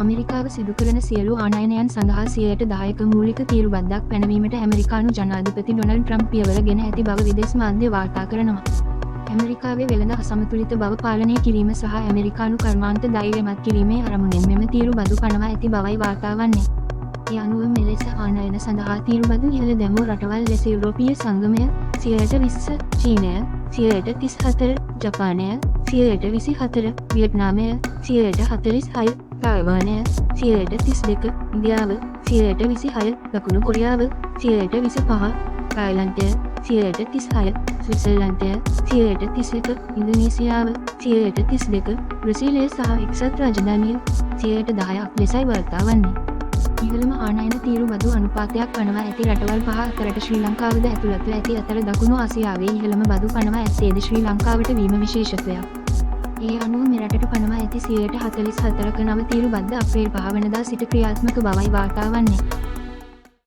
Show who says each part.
Speaker 1: අමෙරිකාව සිදු කරන සියලු ආනයනයන් සඳහා 10% මූලික තීරු බද්දක් පැනවීමට ඇමරිකානු ජනාධිපති ඩොනල්ඩ් ට්‍රම්ප් පියවර ගෙන ඇති බව විදේශ මාධ්‍ය වාර්තා කරනවා. ඇමරිකාවේ වෙළඳ අසමතුලිත බව පාලනය කිරීම සහ ඇමරිකානු කර්මාන්ත ධෛර්යමත් කිරීමේ අරමුණෙන් මෙම තීරු බදු පනවා ඇති බවයි වාර්තා වන්නේ. ඒ අනුව මෙලෙස ආනයන සඳහා තීරු බදු ඉහළ දැමූ රටවල් ලෙස යුරෝපීය සංගමය 20%, චීනය 34%, ජපානය 24%, වියට්නාමය 46%, තායිවානය 32%, ඉන්දියාව 26%, දකුණු කොරියාව 25%, තායිලන්තය 36%, ස්විට්සර්ලන්තය 31%, ඉන්දුනීසියාව 32%, බ්‍රසීලය සහ එක්සත් රාජධානිය 10% ලෙසයි වාර්තා වන්නේ. ඉහළම ආනයන තීරු බදු අනුපාතයක් පනවා ඇති රටවල් 5 අතරට ශ්‍රී ලංකාවද ඇතුළත්ව ඇති අතර දකුණු ආසියාවේ ඉහළම බදු පනවා ඇත්තේද ශ්‍රී ලංකාවට වීම විශේෂත්වයක්. ඒ අනුව මෙරටට පනවා ඇති 44%ක නව තීරු බද්ද අප්‍රේල් 5 වනදා සිට ක්‍රියාත්මක බවයි වාර්තා වන්නේ.